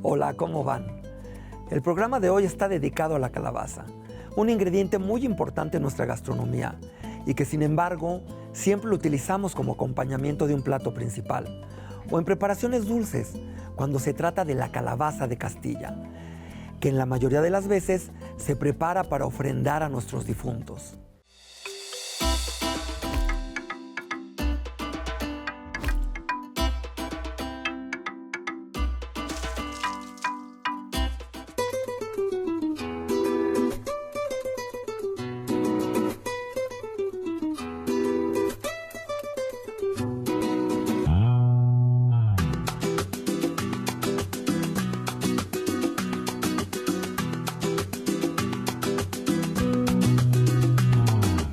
Hola, ¿cómo van? El programa de hoy está dedicado a la calabaza, un ingrediente muy importante en nuestra gastronomía y que sin embargo siempre lo utilizamos como acompañamiento de un plato principal o en preparaciones dulces cuando se trata de la calabaza de Castilla, que en la mayoría de las veces se prepara para ofrendar a nuestros difuntos.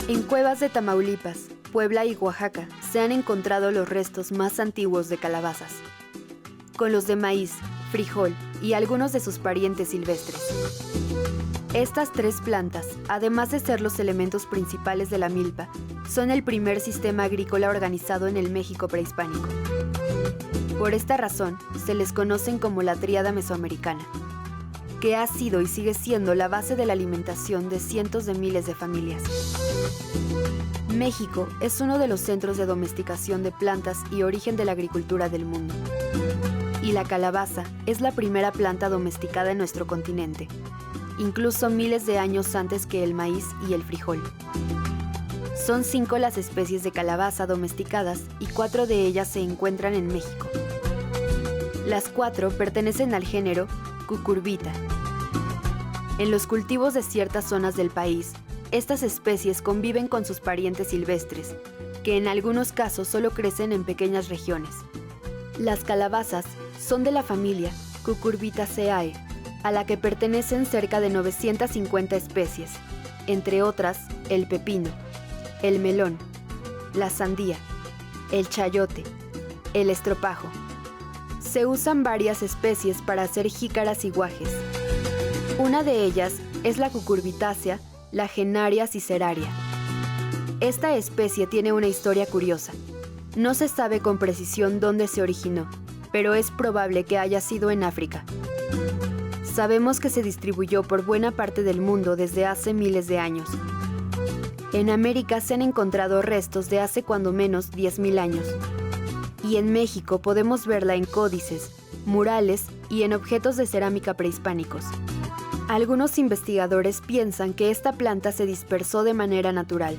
En cuevas de Tamaulipas, Puebla y Oaxaca se han encontrado los restos más antiguos de calabazas, con los de maíz, frijol y algunos de sus parientes silvestres. Estas tres plantas, además de ser los elementos principales de la milpa, son el primer sistema agrícola organizado en el México prehispánico. Por esta razón, se les conocen como la tríada mesoamericana, que ha sido y sigue siendo la base de la alimentación de cientos de miles de familias. México es uno de los centros de domesticación de plantas y origen de la agricultura del mundo. Y la calabaza es la primera planta domesticada en nuestro continente, incluso miles de años antes que el maíz y el frijol. Son 5 las especies de calabaza domesticadas y 4 de ellas se encuentran en México. Las 4 pertenecen al género Cucurbita. En los cultivos de ciertas zonas del país, estas especies conviven con sus parientes silvestres, que en algunos casos solo crecen en pequeñas regiones. Las calabazas son de la familia Cucurbitaceae, a la que pertenecen cerca de 950 especies, entre otras el pepino, el melón, la sandía, el chayote, el estropajo. Se usan varias especies para hacer jícaras y guajes. Una de ellas es la Cucurbitácea lagenaria ciceraria. Esta especie tiene una historia curiosa. No se sabe con precisión dónde se originó, pero es probable que haya sido en África. Sabemos que se distribuyó por buena parte del mundo desde hace miles de años. En América se han encontrado restos de hace cuando menos 10.000 años. Y en México podemos verla en códices, murales y en objetos de cerámica prehispánicos. Algunos investigadores piensan que esta planta se dispersó de manera natural.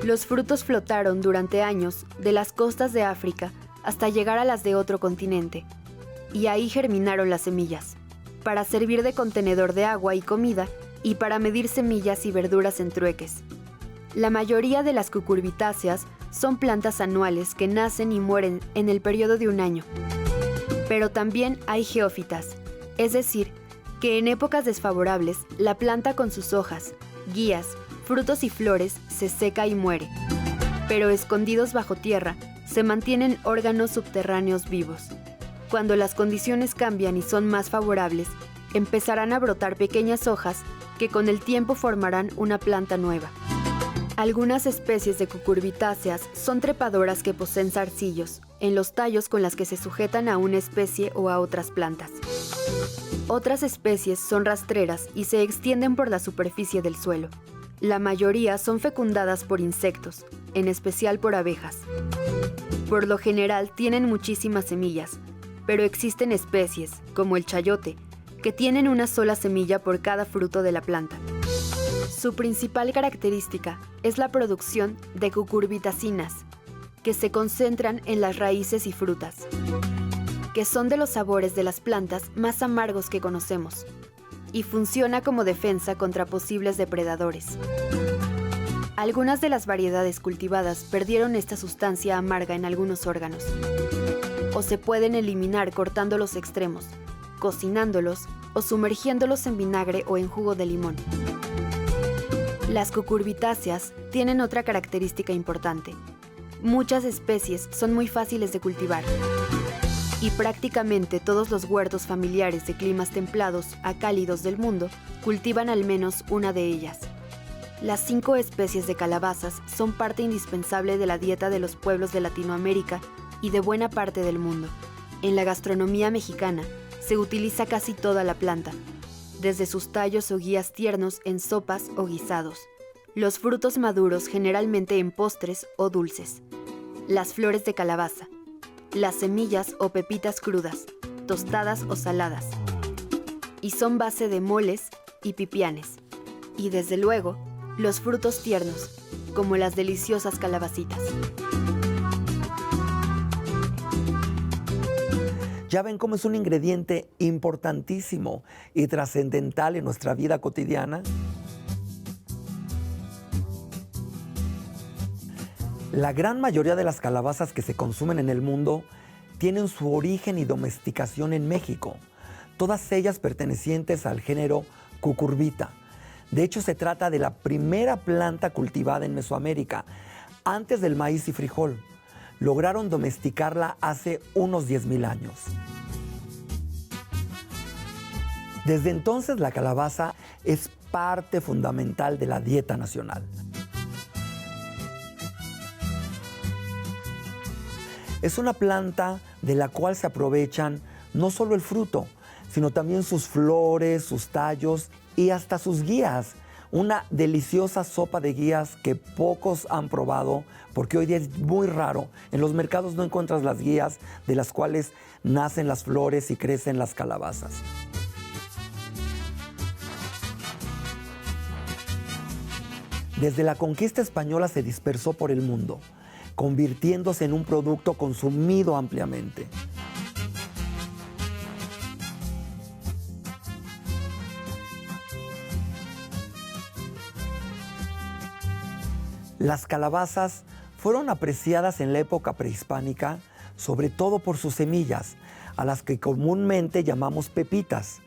Los frutos flotaron durante años de las costas de África hasta llegar a las de otro continente, y ahí germinaron las semillas, para servir de contenedor de agua y comida y para medir semillas y verduras en trueques. La mayoría de las cucurbitáceas son plantas anuales que nacen y mueren en el periodo de un año. Pero también hay geófitas, es decir, que en épocas desfavorables, la planta con sus hojas, guías, frutos y flores se seca y muere. Pero escondidos bajo tierra, se mantienen órganos subterráneos vivos. Cuando las condiciones cambian y son más favorables, empezarán a brotar pequeñas hojas que con el tiempo formarán una planta nueva. Algunas especies de cucurbitáceas son trepadoras que poseen zarcillos en los tallos con las que se sujetan a una especie o a otras plantas. Otras especies son rastreras y se extienden por la superficie del suelo. La mayoría son fecundadas por insectos, en especial por abejas. Por lo general tienen muchísimas semillas, pero existen especies, como el chayote, que tienen una sola semilla por cada fruto de la planta. Su principal característica es la producción de cucurbitacinas, que se concentran en las raíces y frutas, que son de los sabores de las plantas más amargos que conocemos, y funciona como defensa contra posibles depredadores. Algunas de las variedades cultivadas perdieron esta sustancia amarga en algunos órganos, o se pueden eliminar cortando los extremos, cocinándolos o sumergiéndolos en vinagre o en jugo de limón. Las cucurbitáceas tienen otra característica importante. Muchas especies son muy fáciles de cultivar, y prácticamente todos los huertos familiares de climas templados a cálidos del mundo cultivan al menos una de ellas. Las 5 especies de calabazas son parte indispensable de la dieta de los pueblos de Latinoamérica y de buena parte del mundo. En la gastronomía mexicana se utiliza casi toda la planta, desde sus tallos o guías tiernos en sopas o guisados, los frutos maduros generalmente en postres o dulces, las flores de calabaza, las semillas o pepitas crudas, tostadas o saladas, y son base de moles y pipianes, y desde luego, los frutos tiernos, como las deliciosas calabacitas. Ya ven cómo es un ingrediente importantísimo y trascendental en nuestra vida cotidiana. La gran mayoría de las calabazas que se consumen en el mundo tienen su origen y domesticación en México, todas ellas pertenecientes al género Cucurbita. De hecho, se trata de la primera planta cultivada en Mesoamérica, antes del maíz y frijol. Lograron domesticarla hace unos 10,000 años. Desde entonces, la calabaza es parte fundamental de la dieta nacional. Es una planta de la cual se aprovechan no solo el fruto, sino también sus flores, sus tallos y hasta sus guías. Una deliciosa sopa de guías que pocos han probado, porque hoy día es muy raro. En los mercados no encuentras las guías de las cuales nacen las flores y crecen las calabazas. Desde la conquista española se dispersó por el mundo, convirtiéndose en un producto consumido ampliamente. Las calabazas fueron apreciadas en la época prehispánica, sobre todo por sus semillas, a las que comúnmente llamamos pepitas,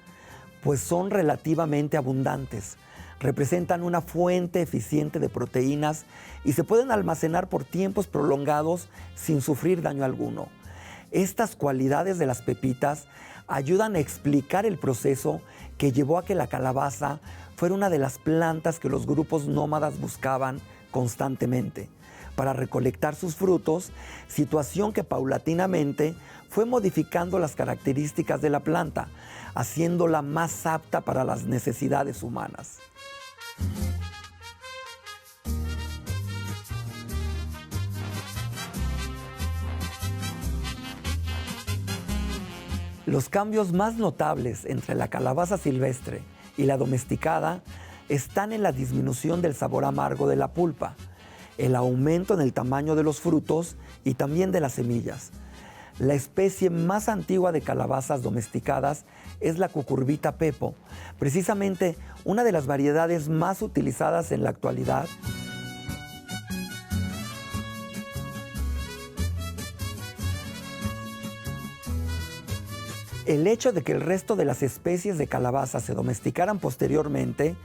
pues son relativamente abundantes. Representan una fuente eficiente de proteínas y se pueden almacenar por tiempos prolongados sin sufrir daño alguno. Estas cualidades de las pepitas ayudan a explicar el proceso que llevó a que la calabaza fuera una de las plantas que los grupos nómadas buscaban constantemente para recolectar sus frutos, situación que paulatinamente fue modificando las características de la planta, haciéndola más apta para las necesidades humanas. Los cambios más notables entre la calabaza silvestre y la domesticada están en la disminución del sabor amargo de la pulpa, el aumento en el tamaño de los frutos y también de las semillas. La especie más antigua de calabazas domesticadas es la Cucurbita pepo, precisamente una de las variedades más utilizadas en la actualidad. El hecho de que el resto de las especies de calabaza se domesticaran posteriormente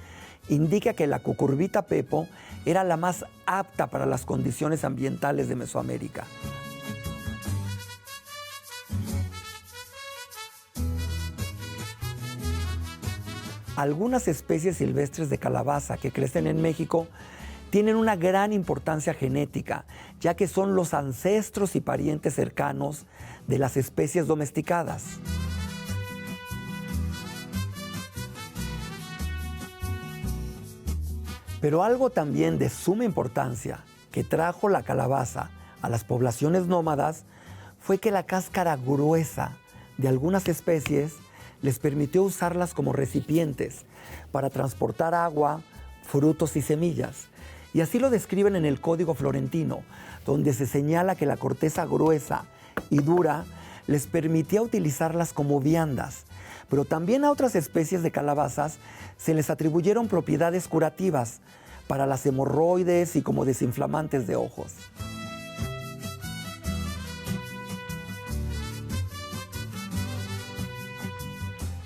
indica que la Cucurbita pepo era la más apta para las condiciones ambientales de Mesoamérica. Algunas especies silvestres de calabaza que crecen en México tienen una gran importancia genética, ya que son los ancestros y parientes cercanos de las especies domesticadas. Pero algo también de suma importancia que trajo la calabaza a las poblaciones nómadas fue que la cáscara gruesa de algunas especies les permitió usarlas como recipientes para transportar agua, frutos y semillas. Y así lo describen en el Código Florentino, donde se señala que la corteza gruesa y dura les permitía utilizarlas como viandas. Pero también a otras especies de calabazas se les atribuyeron propiedades curativas para las hemorroides y como desinflamantes de ojos.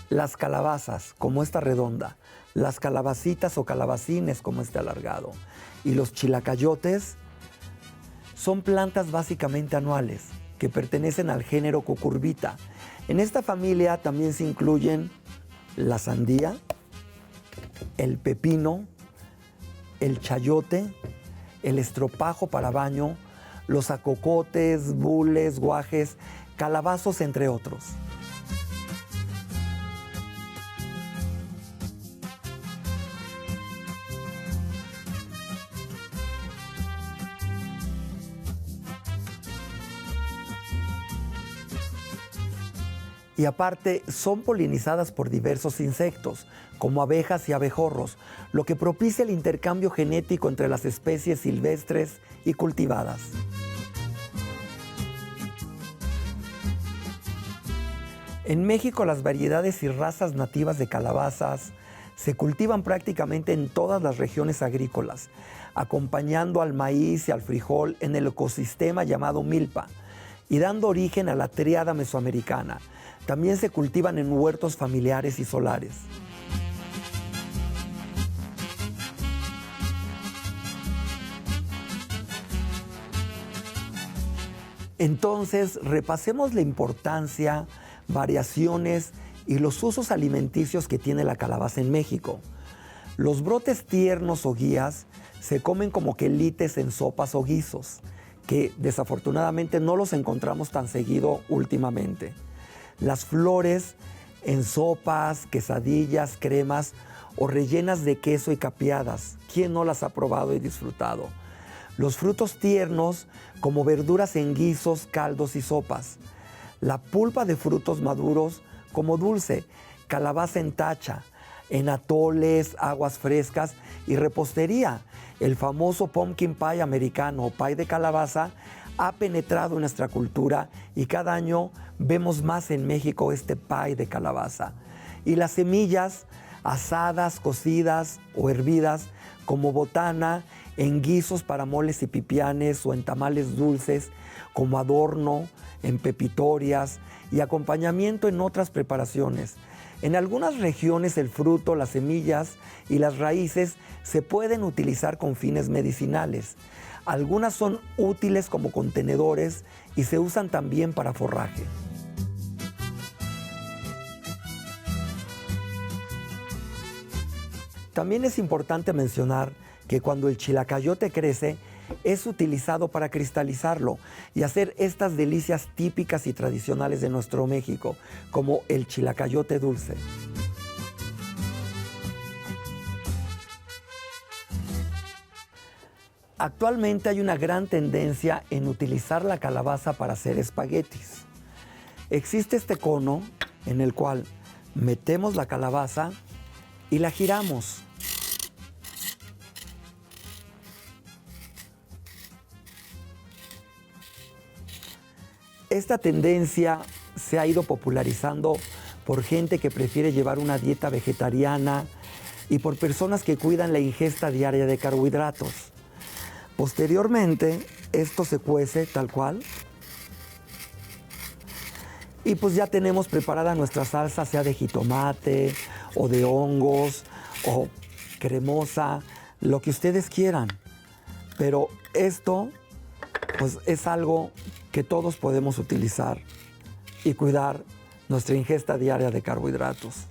Las calabazas, como esta redonda, las calabacitas o calabacines, como este alargado, y los chilacayotes, son plantas básicamente anuales que pertenecen al género Cucurbita. En esta familia también se incluyen la sandía, el pepino, el chayote, el estropajo para baño, los acocotes, bules, guajes, calabazos, entre otros. Y aparte son polinizadas por diversos insectos, como abejas y abejorros, lo que propicia el intercambio genético entre las especies silvestres y cultivadas. En México, las variedades y razas nativas de calabazas se cultivan prácticamente en todas las regiones agrícolas, acompañando al maíz y al frijol en el ecosistema llamado milpa y dando origen a la tríada mesoamericana. También se cultivan en huertos familiares y solares. Entonces, repasemos la importancia, variaciones y los usos alimenticios que tiene la calabaza en México. Los brotes tiernos o guías se comen como quelites en sopas o guisos, que desafortunadamente no los encontramos tan seguido últimamente. Las flores en sopas, quesadillas, cremas o rellenas de queso y capeadas. ¿Quién no las ha probado y disfrutado? Los frutos tiernos como verduras en guisos, caldos y sopas. La pulpa de frutos maduros como dulce, calabaza en tacha, en atoles, aguas frescas y repostería. El famoso pumpkin pie americano o pie de calabaza ha penetrado en nuestra cultura y cada año vemos más en México este pie de calabaza. Y las semillas asadas, cocidas o hervidas como botana en guisos para moles y pipianes o en tamales dulces como adorno, en pepitorias y acompañamiento en otras preparaciones. En algunas regiones el fruto, las semillas y las raíces se pueden utilizar con fines medicinales. Algunas son útiles como contenedores y se usan también para forraje. También es importante mencionar que cuando el chilacayote crece, es utilizado para cristalizarlo y hacer estas delicias típicas y tradicionales de nuestro México, como el chilacayote dulce. Actualmente hay una gran tendencia en utilizar la calabaza para hacer espaguetis. Existe este cono en el cual metemos la calabaza y la giramos. Esta tendencia se ha ido popularizando por gente que prefiere llevar una dieta vegetariana y por personas que cuidan la ingesta diaria de carbohidratos. Posteriormente, esto se cuece tal cual y pues ya tenemos preparada nuestra salsa, sea de jitomate o de hongos o cremosa, lo que ustedes quieran. Pero esto pues es algo que todos podemos utilizar y cuidar nuestra ingesta diaria de carbohidratos.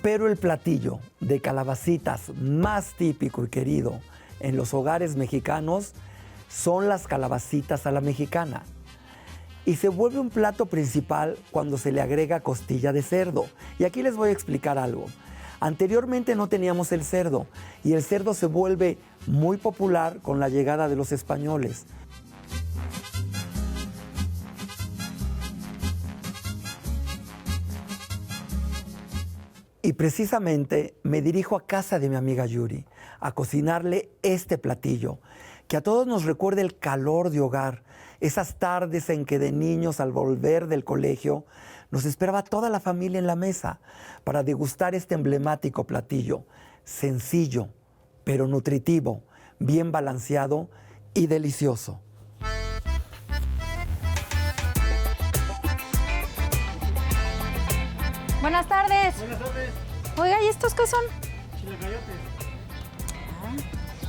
Pero el platillo de calabacitas más típico y querido en los hogares mexicanos son las calabacitas a la mexicana. Y se vuelve un plato principal cuando se le agrega costilla de cerdo. Y aquí les voy a explicar algo. Anteriormente no teníamos el cerdo y el cerdo se vuelve muy popular con la llegada de los españoles. Y precisamente me dirijo a casa de mi amiga Yuri a cocinarle este platillo que a todos nos recuerda el calor de hogar, esas tardes en que de niños al volver del colegio nos esperaba toda la familia en la mesa para degustar este emblemático platillo, sencillo, pero nutritivo, bien balanceado y delicioso. Buenas tardes. Buenas tardes. Oiga, ¿y estos qué son? Chilacayotes.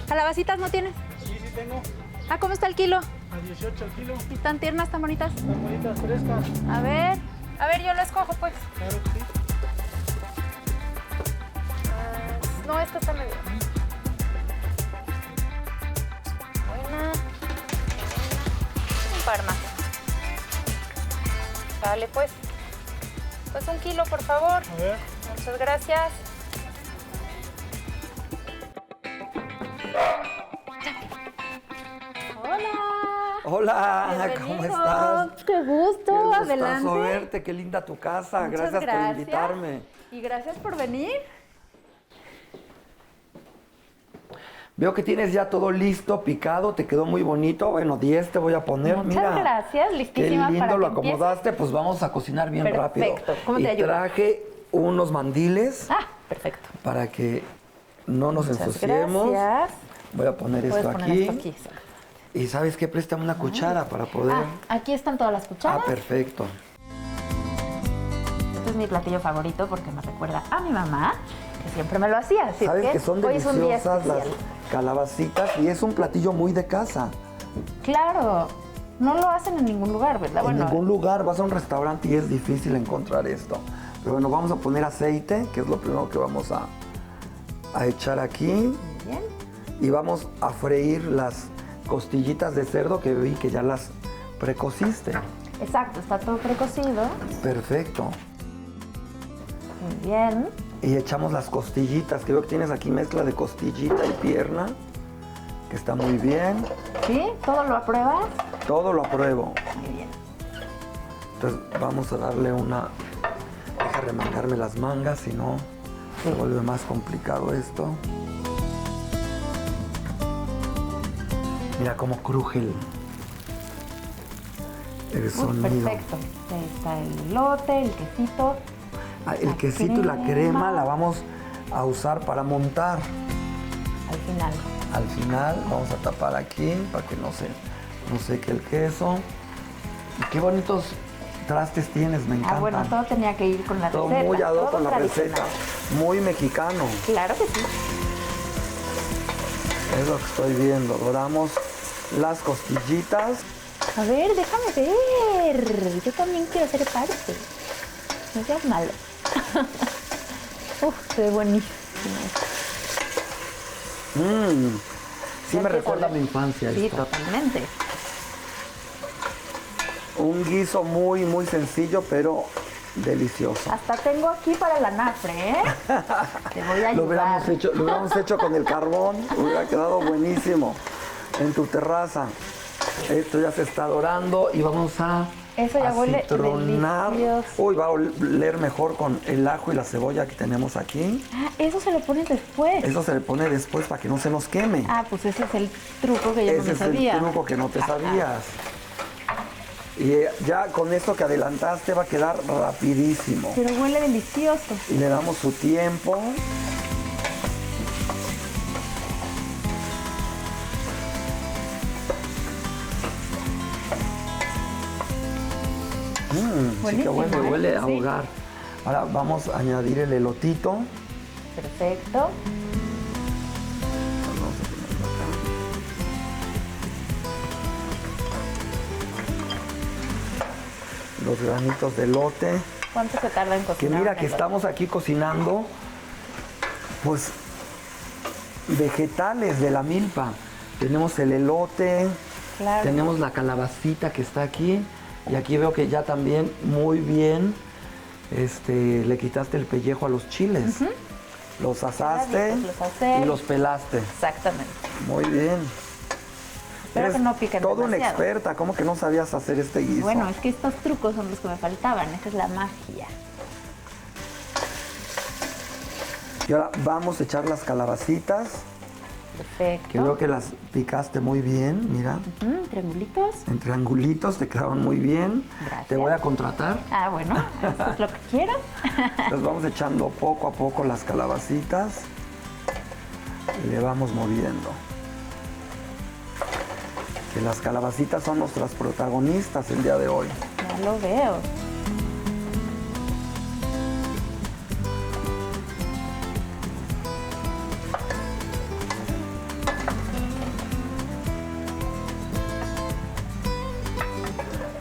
¿Calabacitas no tienes? Sí, sí tengo. Ah, ¿cómo está el kilo? A 18 el kilo. ¿Y tan tiernas, tan bonitas? Están bonitas, frescas. A ver, yo lo escojo, pues. Claro que sí. No, esta está medio. Buena. Un par más. Dale, pues. Pues 1 kilo, por favor. A ver. Muchas gracias. Hola, ¿cómo estás? Qué gusto, Qué gustazo adelante. verte, qué linda tu casa. Muchas Gracias por invitarme. Y gracias por venir. Veo que tienes ya todo listo, picado, te quedó muy bonito. Bueno, 10 te voy a poner. Muchas Mira, gracias, qué listísima lindo para lo que empieces. acomodaste, pues vamos a cocinar bien rápido. Perfecto, ¿cómo te y ayudo? traje unos mandiles Ah, perfecto. para que no nos Muchas ensuciemos. gracias. Voy a poner Puedes esto poner aquí. esto aquí. exacto. Y ¿sabes qué? Préstame una cuchara para poder... Aquí están todas las cucharas. perfecto. Este es mi platillo favorito porque me recuerda a mi mamá, que siempre me lo hacía. Así ¿Sabes que son hoy es un día deliciosas las especial. calabacitas? Y es un platillo muy de casa. Claro, no lo hacen en ningún lugar, ¿verdad? En ningún lugar vas a un restaurante y es difícil encontrar esto. Pero bueno, vamos a poner aceite, que es lo primero que vamos a echar aquí. Muy bien. Y vamos a freír las costillitas de cerdo que vi que ya las precociste. Exacto, está todo precocido. Perfecto. Muy bien. Y echamos las costillitas, que veo que tienes aquí mezcla de costillita y pierna, que está muy bien. ¿Sí? ¿Todo lo apruebas? Todo lo apruebo. Muy bien. Entonces vamos a darle una... Deja remangarme las mangas, si no se vuelve más complicado esto. Mira cómo cruje el sonido. Perfecto. Ahí está el elote, el quesito. El la quesito y la crema crema. la vamos a usar para montar. Al final. Al final vamos a tapar aquí para que no seque el queso. Y qué bonitos trastes tienes, me encantan. Bueno, todo tenía que ir con la Todo receta. muy ad hoc todo con la tradicional. receta. Muy mexicano. Claro que sí. Es lo que estoy viendo. Doramos las costillitas. A ver, déjame ver. Yo también quiero ser parte. No seas malo. Uf, se ve buenísimo. Sí Ya me empieza recuerda a a mi ver. infancia Sí, esto. totalmente. Un guiso muy, muy sencillo, pero delicioso. Hasta tengo aquí para el anafre, ¿eh? Te voy a ayudar. Lo hubiéramos hecho con el carbón, hubiera quedado buenísimo en tu terraza. Esto ya se está dorando y vamos a Eso ya huele acitronar. delicioso. Uy, va a oler mejor con el ajo y la cebolla que tenemos aquí. Ah, eso se lo pones después. Eso se le pone después para que no se nos queme. Ah, pues ese es el truco que yo no Ese me es sabía. el truco que no te sabías. Y ya con esto que adelantaste va a quedar rapidísimo. Pero huele delicioso. Y le damos su tiempo. Sí que Buenísimo, huele a Sí. hogar. Ahora vamos a añadir el elotito. Perfecto. Vamos a ponerlo acá. Los granitos de elote. ¿Cuánto se tarda en Que cocinar? mira un que elote? estamos aquí cocinando, pues, vegetales de la milpa. Tenemos el elote, Claro. tenemos la calabacita que está aquí. Y aquí veo que ya también muy bien le quitaste el pellejo a los chiles. Los asaste Los asé. y los pelaste. Exactamente. Muy bien. Espero Eres que no piquen toda una demasiado. experta. ¿Cómo que no sabías hacer este guiso? Bueno, es que estos trucos son los que me faltaban. Esa es la magia. Y ahora vamos a echar las calabacitas, Perfecto. que veo que las picaste muy bien, mira. Triangulitos. En triangulitos te quedaron muy bien. Gracias. Te voy a contratar. Ah, bueno, eso es lo que quiero. Entonces vamos echando poco a poco las calabacitas. Y le vamos moviendo. Que las calabacitas son nuestras protagonistas el día de hoy. Ya lo veo.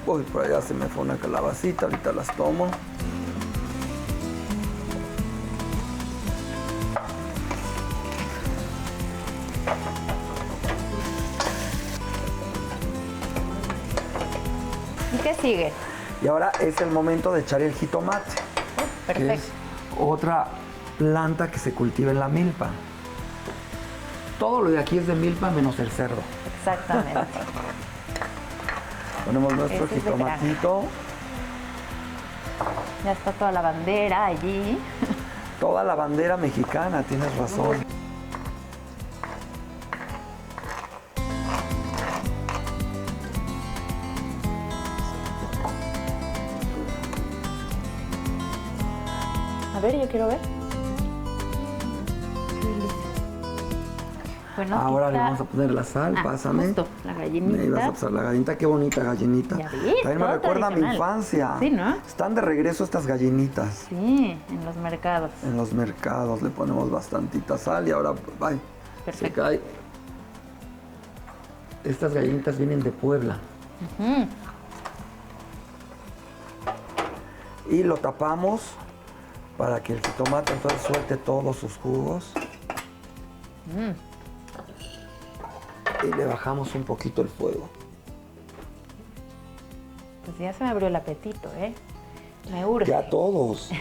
Uy, por allá se me fue una calabacita, ahorita las tomo. ¿Y qué sigue? Y ahora es el momento de echar el jitomate, que es Perfecto. otra planta que se cultiva en la milpa. Todo lo de aquí es de milpa menos el cerdo. Exactamente. Ponemos nuestro Ese es de jitomatito. Ya está toda la bandera allí. Toda la bandera mexicana, tienes razón. A ver, yo quiero ver. Qué delicia. Bueno, aquí Ahora le está. vamos a poner la sal, pásame. Justo, la Ahí vas a gallinita. pasar la gallinita, qué bonita gallinita. Ya ves, También me todo recuerda a mi tradicional. infancia. Sí, ¿no? Están de regreso estas gallinitas. Sí, en los mercados. En los mercados le ponemos bastantita sal y ahora ay, se Perfecto. cae. Estas gallinitas vienen de Puebla. Ujú. Y lo tapamos para que el jitomate entonces suelte todos sus jugos. Y le bajamos un poquito el fuego. Pues ya se me abrió el apetito, ¿eh? Me urge. Ya todos.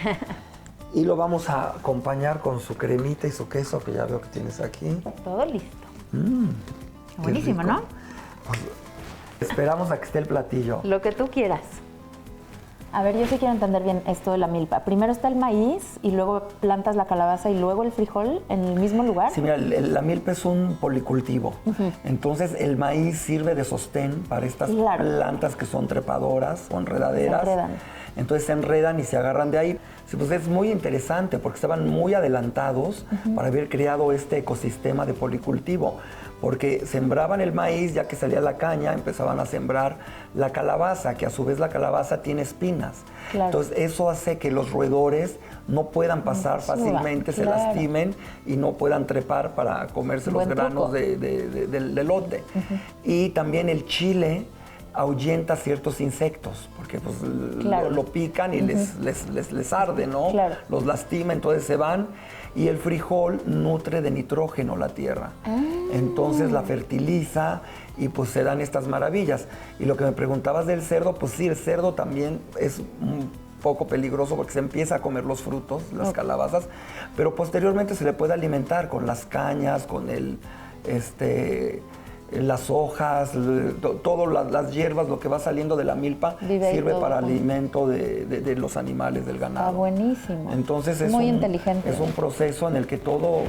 Y lo vamos a acompañar con su cremita y su queso que ya veo que tienes aquí. Todo listo. Qué Buenísimo, rico. ¿no? Pues, esperamos a que esté el platillo. Lo que tú quieras. A ver, yo sí quiero entender bien esto de la milpa. Primero está el maíz y luego plantas la calabaza y luego el frijol en el mismo lugar. Sí, mira, la milpa es un policultivo. Entonces, el maíz sirve de sostén para estas Claro. plantas que son trepadoras o enredaderas. Se enredan. Entonces, se enredan y se agarran de ahí. Sí, pues es muy interesante porque estaban muy adelantados para haber creado este ecosistema de policultivo. Porque sembraban el maíz, ya que salía la caña, empezaban a sembrar la calabaza, que a su vez la calabaza tiene espinas. Claro. Entonces, eso hace que los roedores no puedan pasar suba, fácilmente, se claro. lastimen y no puedan trepar para comerse los Buen granos truco. del elote. Y también el chile ahuyenta ciertos insectos, porque pues, Claro. lo pican y les arde, ¿no? Claro. Los lastima, entonces se van. Y el frijol nutre de nitrógeno la tierra. Entonces la fertiliza y pues se dan estas maravillas. Y lo que me preguntabas del cerdo, pues sí, el cerdo también es un poco peligroso porque se empieza a comer los frutos, las calabazas, pero posteriormente se le puede alimentar con las cañas, con las hojas, todas las hierbas, lo que va saliendo de la milpa, Vive ahí sirve todo para junto. alimento de los animales, del ganado. Está buenísimo. Entonces Muy inteligente. es un proceso en el que todo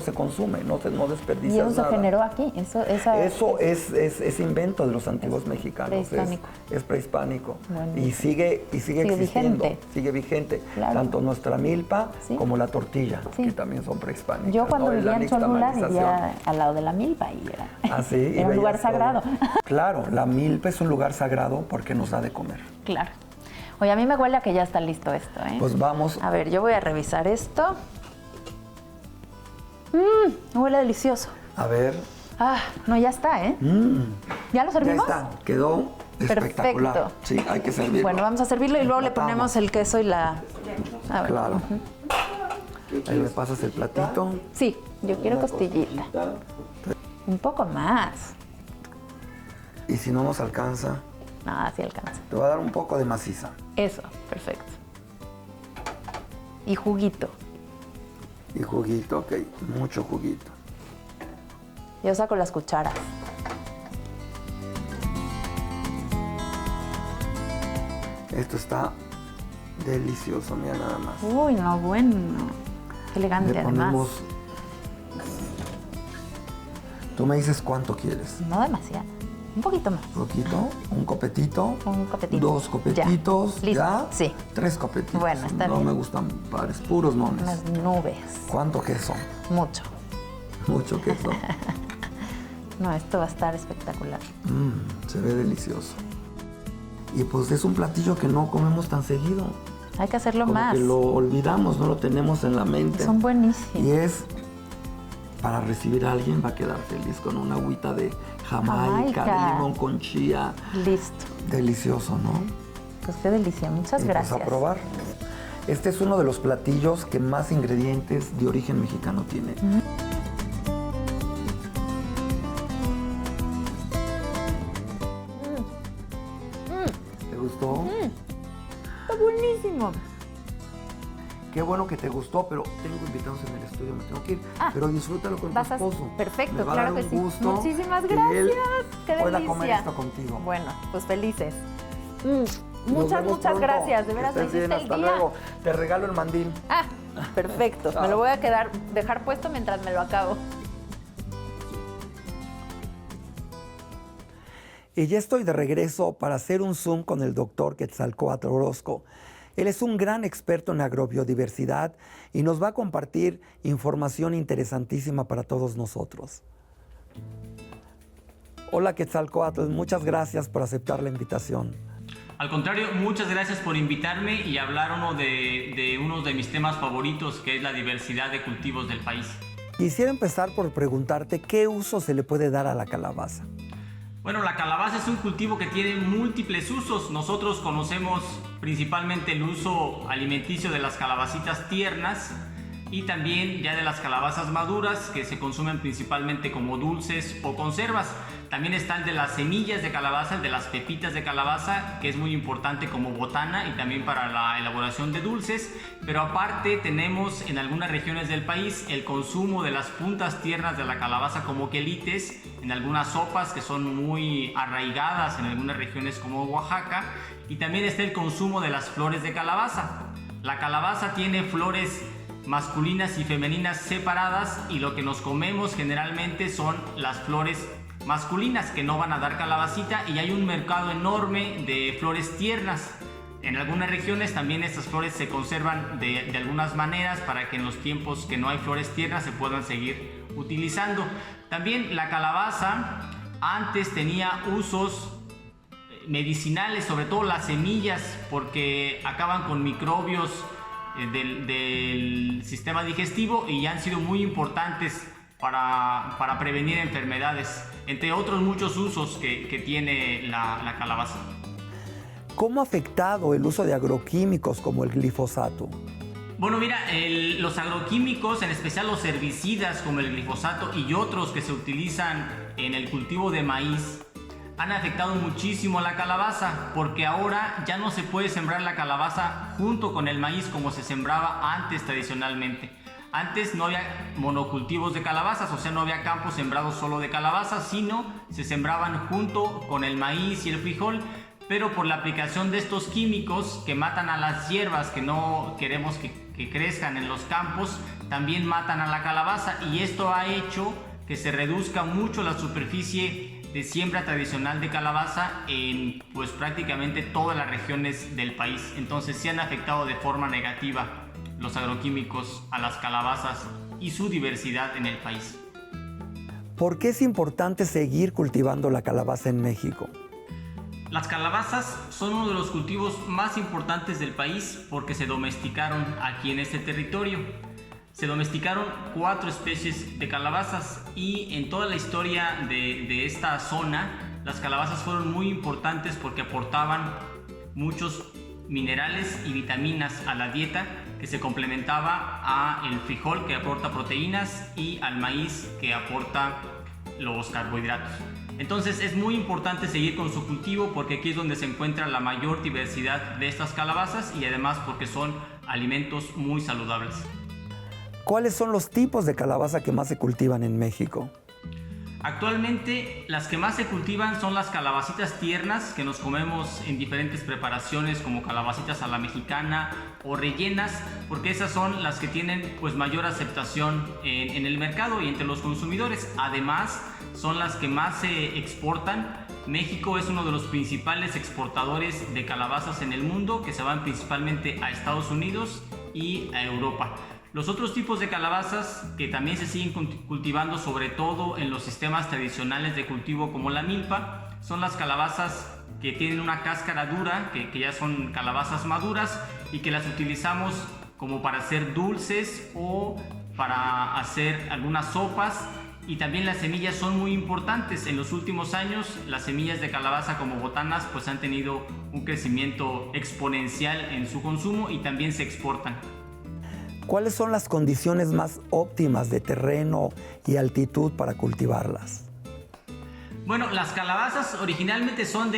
se consume, no desperdicias Y eso se nada. generó aquí. Eso Es invento de los antiguos mexicanos. prehispánico. Es prehispánico. Buenísimo. Y sigue existiendo. vigente. Sigue vigente. Claro. Tanto nuestra milpa Sí. como la tortilla, Sí. que también son prehispánicas. Yo cuando ¿no? vivía en Cholula nixtamalización. vivía al lado de la milpa y era, Ah, sí, y era un lugar veías todo. sagrado. Claro, la milpa es un lugar sagrado porque nos da de comer. Claro. Oye, a mí me huele a que ya está listo esto, ¿eh? Pues vamos. A ver, yo voy a revisar esto. Huele delicioso. A ver. Ah, no, ya está, ¿eh? ¿Ya lo Ya servimos? está, quedó espectacular. Perfecto. Sí, hay que servirlo. Bueno, vamos a servirlo y luego le Emplatamos. ponemos el queso y la... A ver. Claro. Ahí me pasas el platito. Sí, yo quiero costillita. Un poco más. Y si no nos alcanza, No, así alcanza. te voy a dar un poco de maciza. Eso, perfecto. Y juguito. Y juguito, ok, mucho juguito. Yo saco las cucharas. Esto está delicioso, mira nada más. Uy, no, bueno. Qué elegante, Le además. ponemos... Tú me dices cuánto quieres. No demasiado. Un poquito más. ¿Un poquito? ¿Un copetito? Un copetito. ¿Dos copetitos? Ya. ¿Listo? ¿Ya? Sí. 3 copetitos. Bueno, está no bien. me gustan pares, puros nones. Unas nubes. ¿Cuánto queso? Mucho. Mucho queso. No, esto va a estar espectacular. Se ve delicioso. Y pues es un platillo que no comemos tan seguido. Hay que hacerlo Como más. que lo olvidamos, no lo tenemos en la mente. Son buenísimos. Y es para recibir a alguien, va a quedar feliz con una agüita de jamaica, de Jamaica. limón con chía. Listo. Delicioso, ¿no? Pues qué delicia. Muchas Y gracias. pues a probar. Este es uno de los platillos que más ingredientes de origen mexicano tiene. ¿Te gustó? Está buenísimo. qué bueno que te gustó, pero tengo invitados en el estudio, me tengo que ir. Pero disfrútalo con tu esposo. Perfecto, Me va a claro dar que un sí. gusto Muchísimas que él gracias. Qué pueda delicia. comer esto contigo. Bueno, pues felices. Nos Muchas vemos muchas pronto. gracias. De veras Que me estés hiciste bien, el hasta día. luego. Te regalo el mandil. Perfecto. Chao. Me lo voy a dejar puesto mientras me lo acabo. Y ya estoy de regreso para hacer un Zoom con el doctor Quetzalcóatl Orozco. Él es un gran experto en agrobiodiversidad y nos va a compartir información interesantísima para todos nosotros. Hola Quetzalcóatl, muchas gracias por aceptar la invitación. Al contrario, muchas gracias por invitarme y hablar uno de mis temas favoritos, que es la diversidad de cultivos del país. Quisiera empezar por preguntarte qué uso se le puede dar a la calabaza. Bueno, la calabaza es un cultivo que tiene múltiples usos. Nosotros conocemos principalmente el uso alimenticio de las calabacitas tiernas y también ya de las calabazas maduras, que se consumen principalmente como dulces o conservas. También está el de las semillas de calabaza, el de las pepitas de calabaza, que es muy importante como botana y también para la elaboración de dulces. Pero aparte tenemos en algunas regiones del país el consumo de las puntas tiernas de la calabaza como quelites, en algunas sopas que son muy arraigadas en algunas regiones como Oaxaca. Y también está el consumo de las flores de calabaza. La calabaza tiene flores masculinas y femeninas separadas y lo que nos comemos generalmente son las flores masculinas que no van a dar calabacita, y hay un mercado enorme de flores tiernas. En algunas regiones también estas flores se conservan de algunas maneras para que en los tiempos que no hay flores tiernas se puedan seguir utilizando. También la calabaza antes tenía usos medicinales, sobre todo las semillas, porque acaban con microbios del sistema digestivo y han sido muy importantes para prevenir enfermedades, entre otros muchos usos que tiene la calabaza. ¿Cómo ha afectado el uso de agroquímicos como el glifosato? Bueno, mira, los agroquímicos, en especial los herbicidas como el glifosato y otros que se utilizan en el cultivo de maíz, han afectado muchísimo a la calabaza, porque ahora ya no se puede sembrar la calabaza junto con el maíz como se sembraba antes tradicionalmente. Antes no había monocultivos de calabazas, o sea, no había campos sembrados solo de calabazas, sino se sembraban junto con el maíz y el frijol. Pero por la aplicación de estos químicos que matan a las hierbas que no queremos que crezcan en los campos, también matan a la calabaza, y esto ha hecho que se reduzca mucho la superficie de siembra tradicional de calabaza en pues prácticamente todas las regiones del país. Entonces sí han afectado de forma negativa los agroquímicos a las calabazas y su diversidad en el país. ¿Por qué es importante seguir cultivando la calabaza en México? Las calabazas son uno de los cultivos más importantes del país porque se domesticaron aquí en este territorio. Se domesticaron 4 especies de calabazas, y en toda la historia de esta zona las calabazas fueron muy importantes porque aportaban muchos minerales y vitaminas a la dieta, que se complementaba al frijol, que aporta proteínas, y al maíz, que aporta los carbohidratos. Entonces es muy importante seguir con su cultivo porque aquí es donde se encuentra la mayor diversidad de estas calabazas, y además porque son alimentos muy saludables. ¿Cuáles son los tipos de calabaza que más se cultivan en México? Actualmente las que más se cultivan son las calabacitas tiernas, que nos comemos en diferentes preparaciones como calabacitas a la mexicana o rellenas, porque esas son las que tienen pues mayor aceptación en el mercado y entre los consumidores. Además son las que más se exportan. México es uno de los principales exportadores de calabazas en el mundo, que se van principalmente a Estados Unidos y a Europa. Los otros tipos de calabazas que también se siguen cultivando, sobre todo en los sistemas tradicionales de cultivo como la milpa, son las calabazas que tienen una cáscara dura, que ya son calabazas maduras, y que las utilizamos como para hacer dulces o para hacer algunas sopas. Y también las semillas son muy importantes. En los últimos años las semillas de calabaza como botanas pues han tenido un crecimiento exponencial en su consumo y también se exportan. ¿Cuáles son las condiciones más óptimas de terreno y altitud para cultivarlas? Bueno, las calabazas originalmente son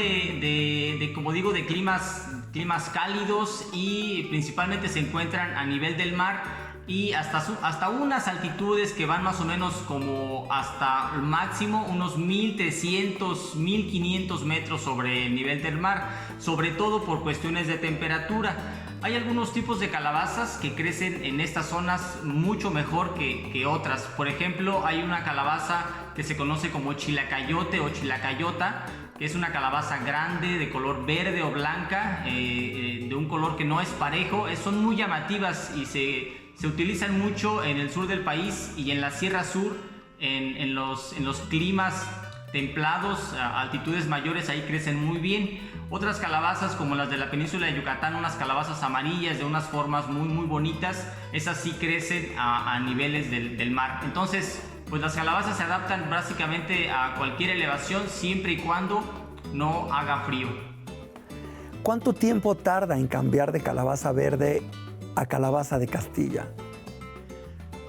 como digo, de climas cálidos y principalmente se encuentran a nivel del mar y hasta unas altitudes que van más o menos como hasta el máximo unos 1.300, 1.500 metros sobre el nivel del mar, sobre todo por cuestiones de temperatura. Hay algunos tipos de calabazas que crecen en estas zonas mucho mejor que otras. Por ejemplo, hay una calabaza que se conoce como chilacayote o chilacayota, que es una calabaza grande de color verde o blanca, de un color que no es parejo. Son muy llamativas y se utilizan mucho en el sur del país y en la Sierra Sur, en los climas templados, a altitudes mayores, ahí crecen muy bien. Otras calabazas como las de la península de Yucatán, unas calabazas amarillas de unas formas muy bonitas, esas sí crecen a niveles del mar. Entonces, pues las calabazas se adaptan básicamente a cualquier elevación siempre y cuando no haga frío. ¿Cuánto tiempo tarda en cambiar de calabaza verde a calabaza de Castilla?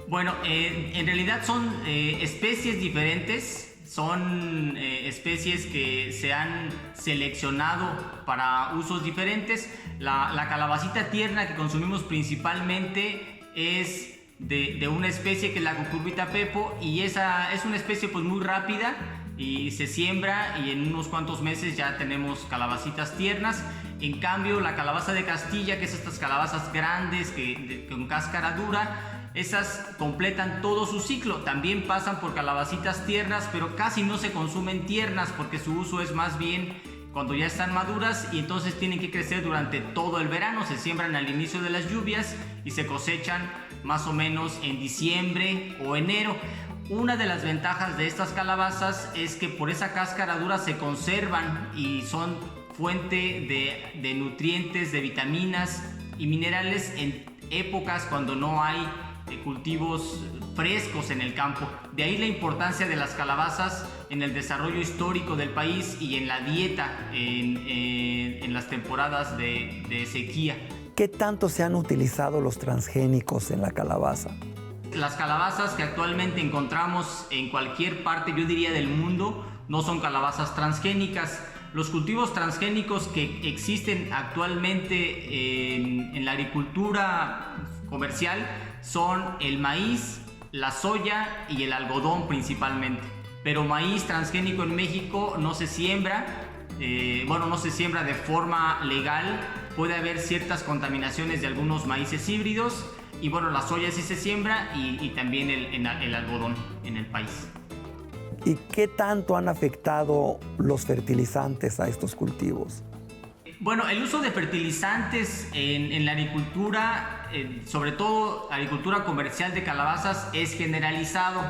Bueno, en realidad son especies diferentes. Son especies que se han seleccionado para usos diferentes. La calabacita tierna que consumimos principalmente es de una especie que es la cucurbita pepo, y esa es una especie pues muy rápida y se siembra y en unos cuantos meses ya tenemos calabacitas tiernas. En cambio, la calabaza de Castilla, que es estas calabazas grandes con cáscara dura, esas completan todo su ciclo. También pasan por calabacitas tiernas, pero casi no se consumen tiernas porque su uso es más bien cuando ya están maduras y entonces tienen que crecer durante todo el verano. Se siembran al inicio de las lluvias y se cosechan más o menos en diciembre o enero. Una de las ventajas de estas calabazas es que por esa cáscara dura se conservan y son fuente de nutrientes, de vitaminas y minerales en épocas cuando no hay cultivos frescos en el campo. De ahí la importancia de las calabazas en el desarrollo histórico del país y en la dieta en las temporadas de sequía. ¿Qué tanto se han utilizado los transgénicos en la calabaza? Las calabazas que actualmente encontramos en cualquier parte, yo diría, del mundo, no son calabazas transgénicas. Los cultivos transgénicos que existen actualmente en la agricultura comercial son el maíz, la soya y el algodón principalmente. Pero maíz transgénico en México no se siembra, no se siembra de forma legal. Puede haber ciertas contaminaciones de algunos maíces híbridos y la soya sí se siembra y también el algodón en el país. ¿Y qué tanto han afectado los fertilizantes a estos cultivos? Bueno, el uso de fertilizantes en la agricultura, sobre todo agricultura comercial de calabazas, es generalizado.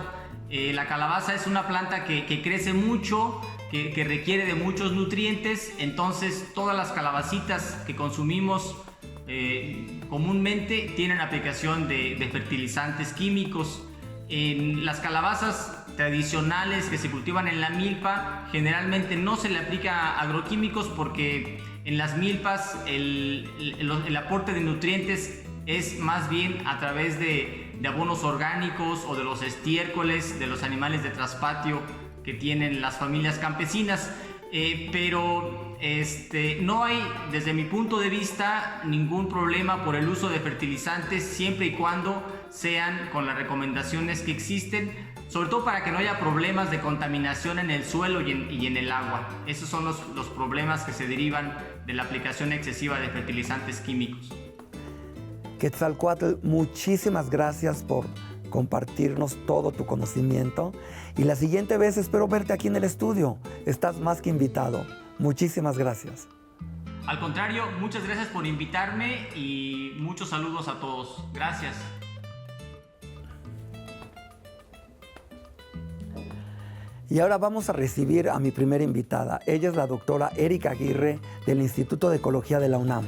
La calabaza es una planta que crece mucho, que requiere de muchos nutrientes, entonces todas las calabacitas que consumimos comúnmente tienen aplicación de fertilizantes químicos. En las calabazas tradicionales que se cultivan en la milpa, generalmente no se le aplica agroquímicos porque en las milpas el aporte de nutrientes es más bien a través de abonos orgánicos o de los estiércoles de los animales de traspatio que tienen las familias campesinas. Pero no hay, desde mi punto de vista, ningún problema por el uso de fertilizantes siempre y cuando sean con las recomendaciones que existen, sobre todo para que no haya problemas de contaminación en el suelo y en el agua. Esos son los problemas que se derivan de la aplicación excesiva de fertilizantes químicos. Quetzalcóatl, muchísimas gracias por compartirnos todo tu conocimiento y la siguiente vez espero verte aquí en el estudio. Estás más que invitado. Muchísimas gracias. Al contrario, muchas gracias por invitarme y muchos saludos a todos. Gracias. Y ahora vamos a recibir a mi primera invitada. Ella es la doctora Erika Aguirre del Instituto de Ecología de la UNAM.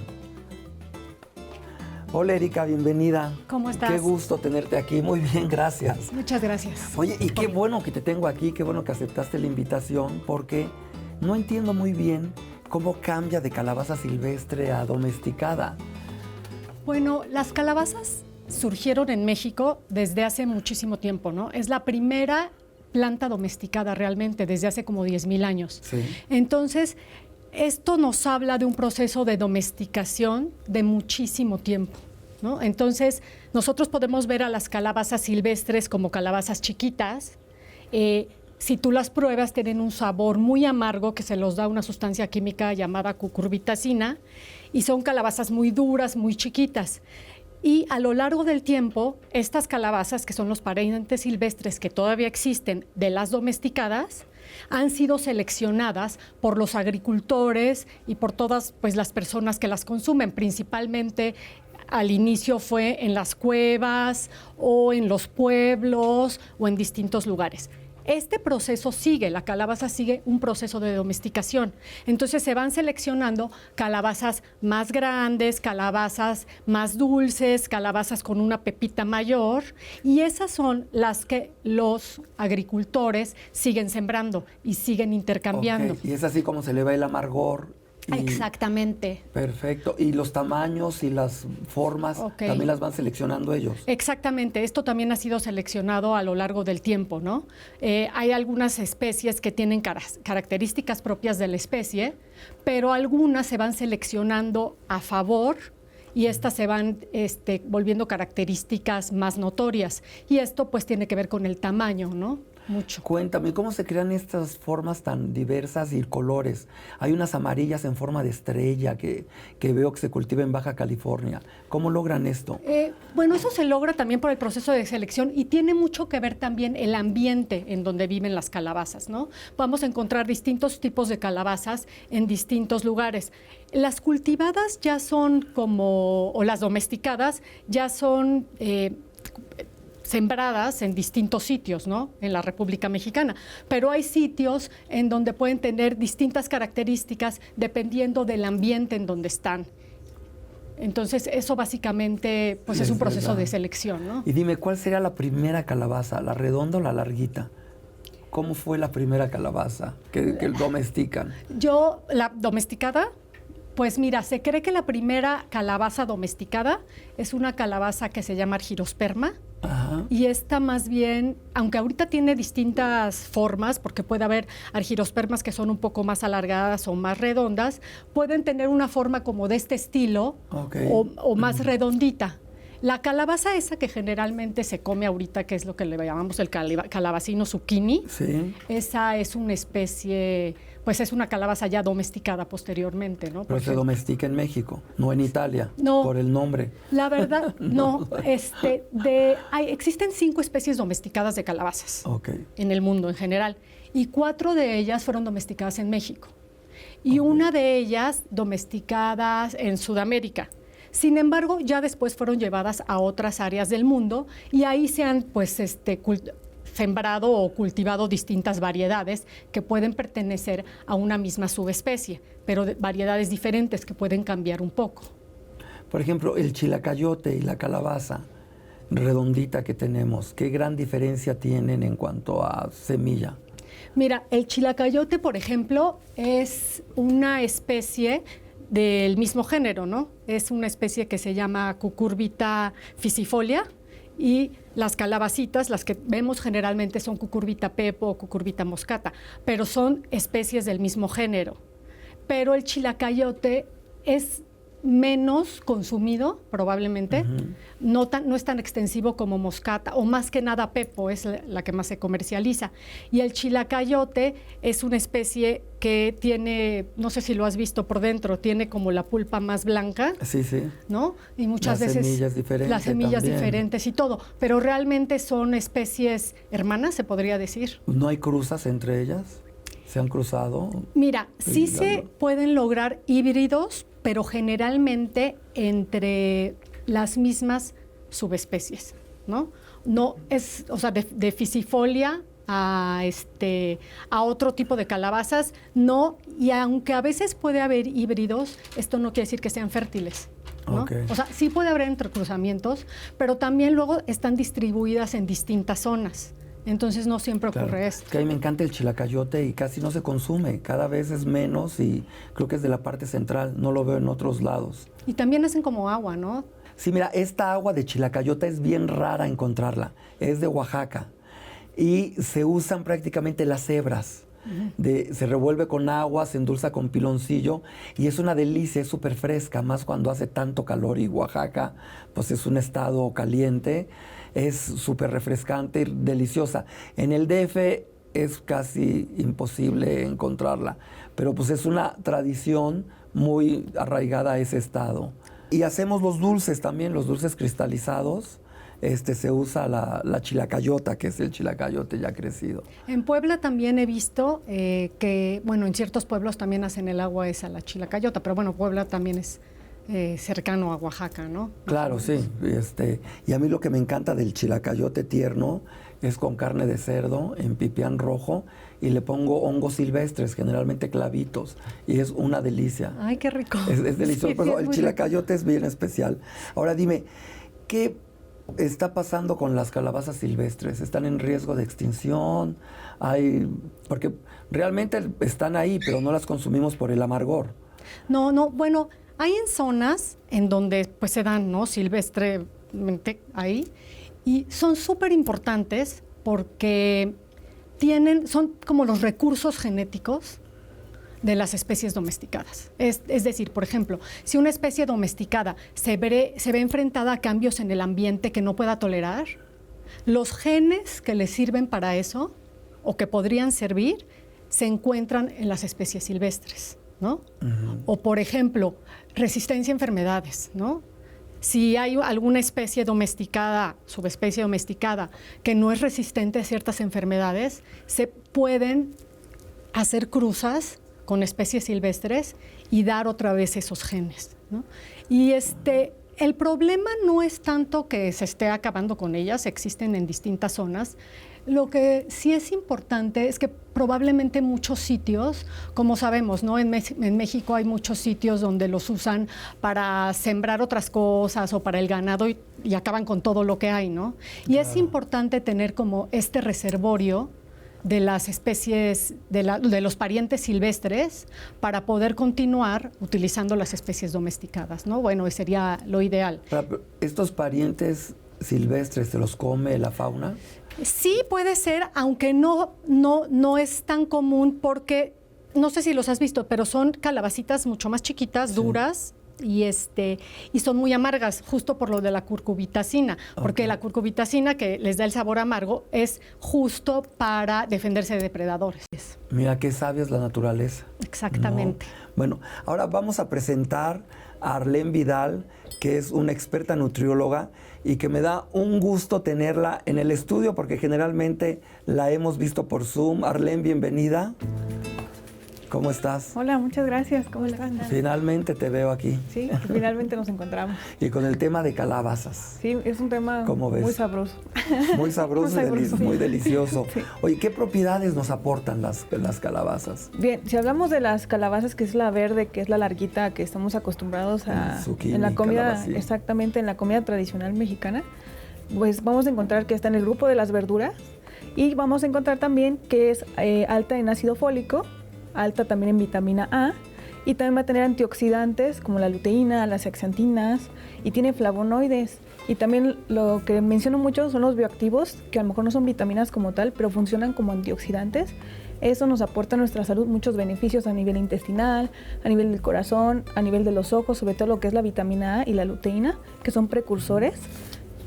Hola Erika, bienvenida. ¿Cómo estás? Qué gusto tenerte aquí. Muy bien, gracias. Muchas gracias. Oye, y qué bueno que te tengo aquí, qué bueno que aceptaste la invitación, porque no entiendo muy bien cómo cambia de calabaza silvestre a domesticada. Bueno, las calabazas surgieron en México desde hace muchísimo tiempo, ¿no? Es la primera planta domesticada realmente desde hace como 10,000 años. Sí. Entonces, esto nos habla de un proceso de domesticación de muchísimo tiempo, ¿no? Entonces, nosotros podemos ver a las calabazas silvestres como calabazas chiquitas. Si tú las pruebas, tienen un sabor muy amargo que se los da una sustancia química llamada cucurbitacina, y son calabazas muy duras, muy chiquitas. Y a lo largo del tiempo, estas calabazas, que son los parientes silvestres que todavía existen de las domesticadas, han sido seleccionadas por los agricultores y por todas, pues, las personas que las consumen. Principalmente al inicio fue en las cuevas o en los pueblos o en distintos lugares. Este proceso sigue, la calabaza sigue un proceso de domesticación. Entonces se van seleccionando calabazas más grandes, calabazas más dulces, calabazas con una pepita mayor, y esas son las que los agricultores siguen sembrando y siguen intercambiando. Ok, y es así como se le va el amargor. Exactamente. Perfecto. ¿Y los tamaños y las formas también las van seleccionando ellos? Exactamente. Esto también ha sido seleccionado a lo largo del tiempo, ¿no? Hay algunas especies que tienen características propias de la especie, pero algunas se van seleccionando a favor y estas se van volviendo características más notorias. Y esto pues tiene que ver con el tamaño, ¿no? Mucho. Cuéntame, ¿cómo se crean estas formas tan diversas y colores? Hay unas amarillas en forma de estrella que veo que se cultiva en Baja California. ¿Cómo logran esto? Bueno, eso se logra también por el proceso de selección y tiene mucho que ver también el ambiente en donde viven las calabazas, ¿no? Vamos a encontrar distintos tipos de calabazas en distintos lugares. Las cultivadas ya son o las domesticadas ya son sembradas en distintos sitios, ¿no? En la República Mexicana. Pero hay sitios en donde pueden tener distintas características dependiendo del ambiente en donde están. Entonces, eso básicamente pues, es un proceso de selección, ¿no? Y dime, ¿cuál sería la primera calabaza, la redonda o la larguita? ¿Cómo fue la primera calabaza que domestican? La domesticada, pues mira, se cree que la primera calabaza domesticada es una calabaza que se llama Argyrosperma. Ajá. Y esta más bien, aunque ahorita tiene distintas formas, porque puede haber argirospermas que son un poco más alargadas o más redondas, pueden tener una forma como de este estilo o más redondita. La calabaza esa que generalmente se come ahorita, que es lo que le llamamos el calabacino zucchini, sí. Esa es una especie, pues es una calabaza ya domesticada posteriormente, ¿no? Pero se domestica en México, no en Italia, no, por el nombre. La verdad, no. Existen 5 especies domesticadas de calabazas en el mundo en general, y 4 de ellas fueron domesticadas en México, y una de ellas domesticadas en Sudamérica. Sin embargo, ya después fueron llevadas a otras áreas del mundo y ahí se han sembrado o cultivado distintas variedades que pueden pertenecer a una misma subespecie, pero de variedades diferentes que pueden cambiar un poco. Por ejemplo, el chilacayote y la calabaza redondita que tenemos, ¿qué gran diferencia tienen en cuanto a semilla? Mira, el chilacayote, por ejemplo, es una especie del mismo género, ¿no? Es una especie que se llama Cucurbita fisifolia, y las calabacitas, las que vemos generalmente son Cucurbita pepo o Cucurbita moscata, pero son especies del mismo género. Pero el chilacayote es menos consumido, probablemente, no es tan extensivo como moscata, o más que nada pepo es la que más se comercializa. Y el chilacayote es una especie que tiene, no sé si lo has visto por dentro, tiene como la pulpa más blanca. Sí, sí. ¿No? Y muchas las veces semillas diferentes las semillas también. Diferentes y todo, pero realmente son especies hermanas, se podría decir. ¿No hay cruzas entre ellas? ¿Se han cruzado? Mira, sí se pueden lograr híbridos, pero generalmente entre las mismas subespecies, ¿no? No es, o sea, de fisifolia a otro tipo de calabazas, no, y aunque a veces puede haber híbridos, esto no quiere decir que sean fértiles, ¿no? O sea, sí puede haber entrecruzamientos, pero también luego están distribuidas en distintas zonas. Entonces no siempre ocurre esto. Que a mí me encanta el chilacayote y casi no se consume, cada vez es menos y creo que es de la parte central, no lo veo en otros lados. Y también hacen como agua, ¿no? Sí, mira, esta agua de chilacayote es bien rara encontrarla, es de Oaxaca y se usan prácticamente las hebras. Se revuelve con agua, se endulza con piloncillo y es una delicia, es súper fresca, más cuando hace tanto calor y Oaxaca pues es un estado caliente, es súper refrescante y deliciosa. En el DF es casi imposible encontrarla, pero pues es una tradición muy arraigada a ese estado. Y hacemos los dulces también, los dulces cristalizados. Se usa la chilacayota, que es el chilacayote ya crecido. En Puebla también he visto que, bueno, en ciertos pueblos también hacen el agua esa, la chilacayota, pero bueno, Puebla también es cercano a Oaxaca, ¿no? Claro, sí. Y a mí lo que me encanta del chilacayote tierno es con carne de cerdo en pipián rojo y le pongo hongos silvestres, generalmente clavitos, y es una delicia. Ay, qué rico. Es delicioso, Sí, pero es el muy chilacayote es bien especial. Ahora dime, ¿qué está pasando con las calabazas silvestres? ¿Están en riesgo de extinción? Porque realmente están ahí, pero no las consumimos por el amargor. No, bueno, hay en zonas en donde pues se dan, ¿no? Silvestremente ahí, y son súper importantes porque son como los recursos genéticos de las especies domesticadas. Es decir, por ejemplo, si una especie domesticada se ve enfrentada a cambios en el ambiente que no pueda tolerar, los genes que le sirven para eso o que podrían servir se encuentran en las especies silvestres, ¿no? Uh-huh. O, por ejemplo, resistencia a enfermedades, ¿no? Si hay alguna especie domesticada, subespecie domesticada, que no es resistente a ciertas enfermedades, se pueden hacer cruzas con especies silvestres y dar otra vez esos genes, ¿no? Y el problema no es tanto que se esté acabando con ellas, existen en distintas zonas. Lo que sí es importante es que probablemente muchos sitios, como sabemos, ¿no? En México hay muchos sitios donde los usan para sembrar otras cosas o para el ganado y acaban con todo lo que hay, ¿no? Y es importante tener como este reservorio de las especies, de los parientes silvestres para poder continuar utilizando las especies domesticadas, ¿no? Bueno, sería lo ideal. ¿Estos parientes silvestres se los come la fauna? Sí, puede ser, aunque no es tan común porque, no sé si los has visto, pero son calabacitas mucho más chiquitas, sí, duras, y son muy amargas, justo por lo de la curcubitacina, porque la curcubitacina que les da el sabor amargo es justo para defenderse de depredadores. Mira qué sabia es la naturaleza. Exactamente. ¿No? Bueno, ahora vamos a presentar a Arlene Vidal, que es una experta nutrióloga y que me da un gusto tenerla en el estudio porque generalmente la hemos visto por Zoom. Arlene, bienvenida. ¿Cómo estás? Hola, muchas gracias. ¿Cómo están? Finalmente te veo aquí. Sí, finalmente nos encontramos. Y con el tema de calabazas. Sí, es un tema muy sabroso. Muy sabroso, muy delicioso. Sí. Oye, ¿qué propiedades nos aportan las calabazas? Bien, si hablamos de las calabazas, que es la verde, que es la larguita que estamos acostumbrados a zucchini, en la comida, calabacín. Exactamente, en la comida tradicional mexicana, pues vamos a encontrar que está en el grupo de las verduras y vamos a encontrar también que es alta en ácido fólico, alta también en vitamina A y también va a tener antioxidantes como la luteína, las zeaxantinas y tiene flavonoides. Y también lo que menciono mucho son los bioactivos, que a lo mejor no son vitaminas como tal, pero funcionan como antioxidantes. Eso nos aporta a nuestra salud muchos beneficios a nivel intestinal, a nivel del corazón, a nivel de los ojos, sobre todo lo que es la vitamina A y la luteína, que son precursores,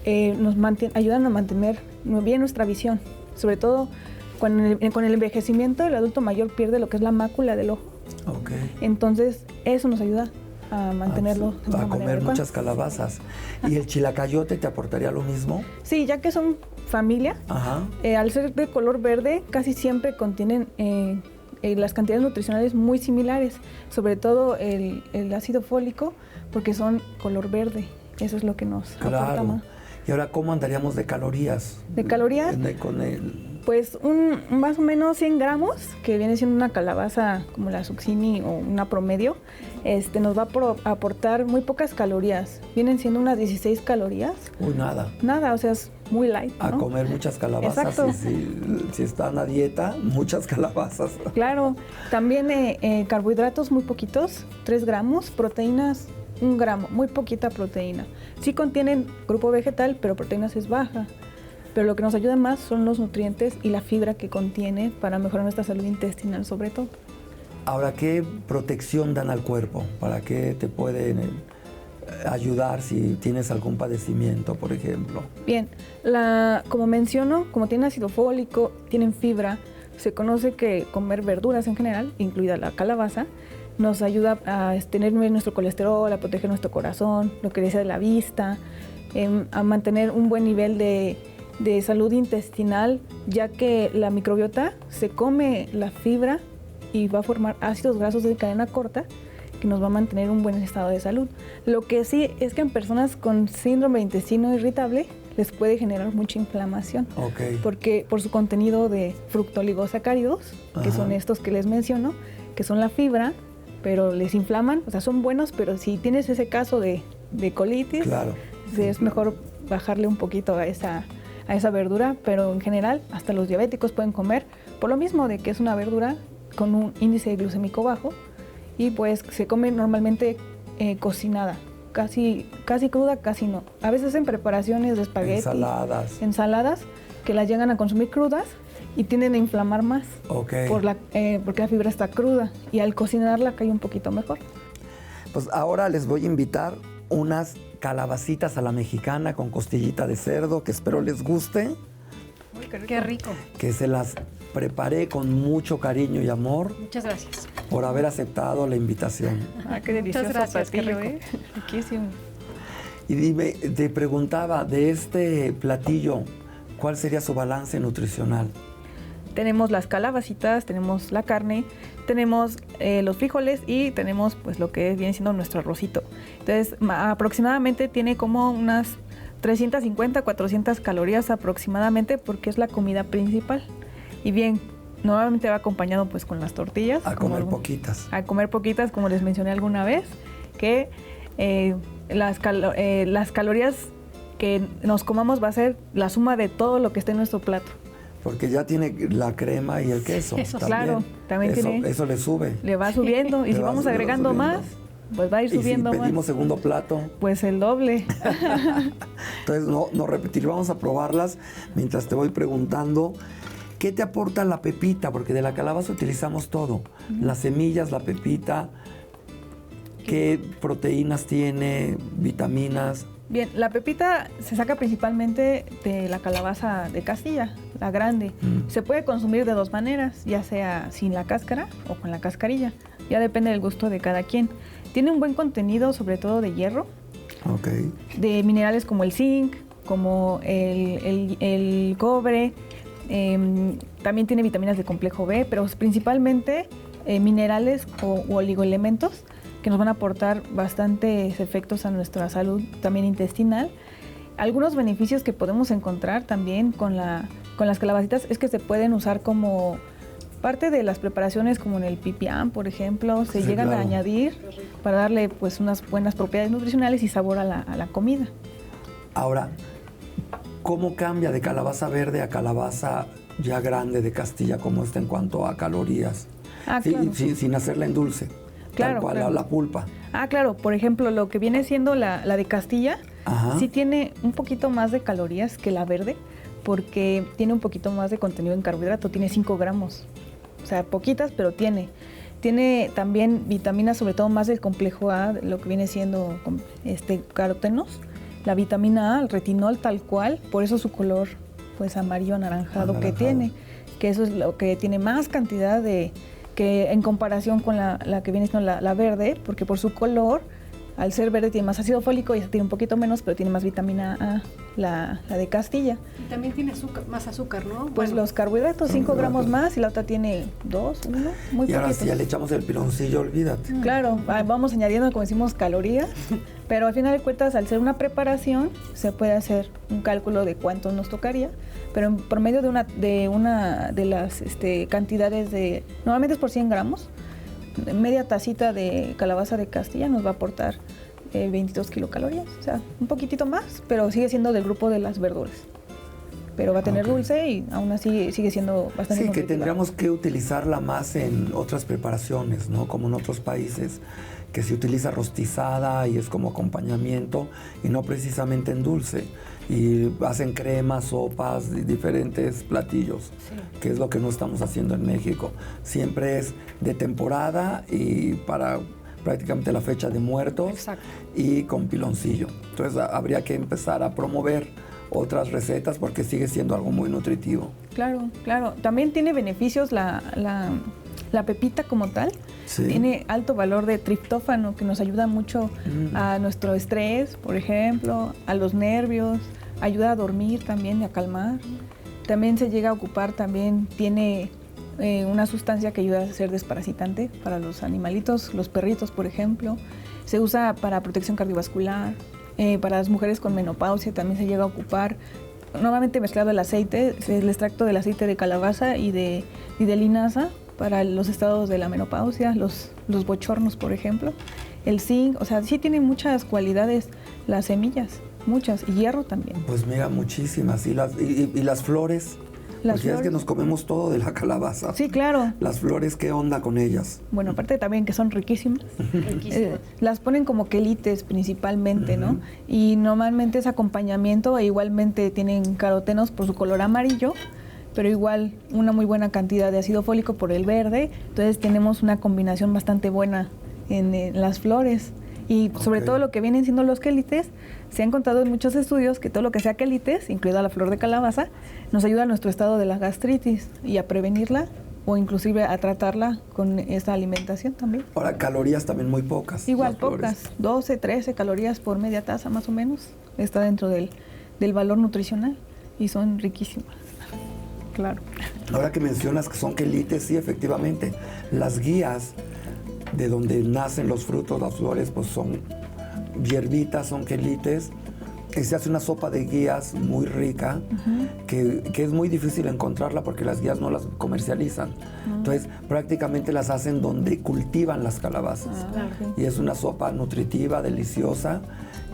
ayudan a mantener bien nuestra visión, sobre todo con el envejecimiento el adulto mayor pierde lo que es la mácula del ojo. Okay. Entonces eso nos ayuda a mantenerlo. A comer muchas calabazas. ¿Y el chilacayote te aportaría lo mismo? Sí, ya que son familia, al ser de color verde casi siempre contienen las cantidades nutricionales muy similares, sobre todo el ácido fólico, porque son color verde. Eso es lo que nos aporta más. ¿Y ahora cómo andaríamos de calorías? ¿De calorías? Pues más o menos 100 gramos, que viene siendo una calabaza como la zucchini o una promedio, nos va a aportar muy pocas calorías. Vienen siendo unas 16 calorías. Uy, nada. Nada, o sea, es muy light, ¿no? A comer muchas calabazas. Exacto. Si están a dieta, muchas calabazas. Claro. También carbohidratos muy poquitos, 3 gramos, proteínas 1 gramo, muy poquita proteína. Sí contienen grupo vegetal, pero proteínas es baja. pero lo que nos ayuda más son los nutrientes y la fibra que contiene para mejorar nuestra salud intestinal sobre todo. Ahora, ¿qué protección dan al cuerpo? ¿Para qué te pueden ayudar si tienes algún padecimiento, por ejemplo? Bien, como menciono, como tiene ácido fólico, tienen fibra, se conoce que comer verduras en general, incluida la calabaza, nos ayuda a tener nuestro colesterol, a proteger nuestro corazón, lo que decía de la vista, a mantener un buen nivel de salud intestinal, ya que la microbiota se come la fibra y va a formar ácidos grasos de cadena corta que nos va a mantener un buen estado de salud. Lo que sí es que en personas con síndrome de intestino irritable les puede generar mucha inflamación, porque por su contenido de fructooligosacáridos, que son estos que les menciono, que son la fibra, pero les inflaman, o sea, son buenos, pero si tienes ese caso de colitis, es mejor bajarle un poquito a esa verdura, pero en general hasta los diabéticos pueden comer, por lo mismo de que es una verdura con un índice glucémico bajo y pues se come normalmente cocinada, casi cruda, casi no. A veces en preparaciones de espagueti, ensaladas que las llegan a consumir crudas y tienden a inflamar más porque la fibra está cruda y al cocinarla cae un poquito mejor. Pues ahora les voy a invitar unas calabacitas a la mexicana con costillita de cerdo, que espero les guste. Qué rico. Que se las preparé con mucho cariño y amor. Muchas gracias. Por haber aceptado la invitación. Qué delicioso. Muchas gracias, platillo, qué rico. Riquísimo. Y dime, te preguntaba, de este platillo, ¿cuál sería su balance nutricional? Tenemos las calabacitas, tenemos la carne, tenemos los frijoles y tenemos pues lo que viene siendo nuestro arrocito. Entonces, aproximadamente tiene como unas 350, 400 calorías aproximadamente porque es la comida principal. Y bien, normalmente va acompañado pues con las tortillas. A comer poquitas. A comer poquitas, como les mencioné alguna vez, que las calorías que nos comamos va a ser la suma de todo lo que esté en nuestro plato. Porque ya tiene la crema y el queso. Eso, también. claro, también tiene. Eso le sube. Le va subiendo. Y si vamos agregando más, pues va a ir subiendo más. Y si pedimos más. segundo plato. Pues el doble. Entonces, no repetir, vamos a probarlas mientras te voy preguntando. ¿Qué te aporta la pepita? Porque de la calabaza utilizamos todo. Las semillas, la pepita. ¿Qué proteínas tiene? ¿Vitaminas? Bien, la pepita se saca principalmente de la calabaza de Castilla, la grande. Se puede consumir de dos maneras, ya sea sin la cáscara o con la cascarilla. Ya depende del gusto de cada quien. Tiene un buen contenido, sobre todo de hierro, de minerales como el zinc, como el cobre. También tiene vitaminas de complejo B, pero principalmente minerales o oligoelementos que nos van a aportar bastantes efectos a nuestra salud también intestinal. Algunos beneficios que podemos encontrar también con las calabacitas es que se pueden usar como parte de las preparaciones, como en el pipián, por ejemplo, se llegan a añadir para darle pues unas buenas propiedades nutricionales y sabor a la comida. Ahora, ¿cómo cambia de calabaza verde a calabaza ya grande de Castilla como esta en cuanto a calorías? Claro. Sin hacerla en dulce. Claro, tal cual, claro. La pulpa. Claro. Por ejemplo, lo que viene siendo la de Castilla, sí tiene un poquito más de calorías que la verde, porque tiene un poquito más de contenido en carbohidrato, tiene 5 gramos. O sea, poquitas, pero tiene. Tiene también vitaminas, sobre todo más del complejo A, lo que viene siendo carotenos, la vitamina A, el retinol tal cual, por eso su color pues amarillo anaranjado que tiene, que eso es lo que tiene más cantidad que en comparación con la que viene siendo la verde, porque por su color, al ser verde tiene más ácido fólico y tiene un poquito menos, pero tiene más vitamina A, la de Castilla. Y también tiene más azúcar, ¿no? Pues los carbohidratos, 5 gramos más y la otra tiene 2, 1, muy poquitos. Y ahora si ya le echamos el piloncillo, olvídate. Claro, vamos añadiendo, como decimos, calorías, pero al final de cuentas, al ser una preparación, se puede hacer un cálculo de cuánto nos tocaría, pero en promedio de una de las cantidades normalmente es por 100 gramos, media tacita de calabaza de Castilla nos va a aportar 22 kilocalorías, o sea, un poquitito más, pero sigue siendo del grupo de las verduras. Pero va a tener dulce y aún así sigue siendo bastante nutritiva. Sí, que tendríamos que utilizarla más en otras preparaciones, ¿no? Como en otros países, que se utiliza rostizada y es como acompañamiento y no precisamente en dulce. y hacen cremas, sopas, diferentes platillos, que es lo que no estamos haciendo en México. Siempre es de temporada y para prácticamente la fecha de muertos. Exacto. Y con piloncillo. Entonces habría que empezar a promover otras recetas porque sigue siendo algo muy nutritivo. Claro, claro. También tiene beneficios la pepita como tal. Sí. Tiene alto valor de triptófano que nos ayuda mucho a nuestro estrés, por ejemplo, a los nervios, ayuda a dormir también y a calmar. También se llega a ocupar, también tiene una sustancia que ayuda a ser desparasitante para los animalitos, los perritos, por ejemplo. Se usa para protección cardiovascular, para las mujeres con menopausia también se llega a ocupar. Normalmente mezclado el aceite, el extracto del aceite de calabaza y de linaza para los estados de la menopausia, los bochornos, por ejemplo. El zinc, o sea, sí tiene muchas cualidades las semillas, muchas, y hierro también. Pues mira, muchísimas. Y las flores. Las Porque es que flores. nos comemos todo de la calabaza. Sí, claro. Las flores, ¿qué onda con ellas? Bueno, aparte también que son riquísimas. Las ponen como quelites principalmente, ¿no? Y normalmente es acompañamiento e igualmente tienen carotenos por su color amarillo, pero igual una muy buena cantidad de ácido fólico por el verde. Entonces tenemos una combinación bastante buena en las flores. Y sobre todo lo que vienen siendo los quelites, se ha encontrado en muchos estudios que todo lo que sea quelites, incluida la flor de calabaza, nos ayuda a nuestro estado de la gastritis y a prevenirla o inclusive a tratarla con esta alimentación también. Ahora, calorías también muy pocas. Igual las flores. pocas, 12, 13 calorías por media taza más o menos, está dentro del valor nutricional y son riquísimas. Claro. Ahora que mencionas que son quelites, sí, efectivamente. Las guías de donde nacen los frutos, las flores, pues son hierbitas, son quelites. Y se hace una sopa de guías muy rica, que es muy difícil encontrarla porque las guías no las comercializan. Entonces, prácticamente las hacen donde cultivan las calabazas. Y es una sopa nutritiva, deliciosa,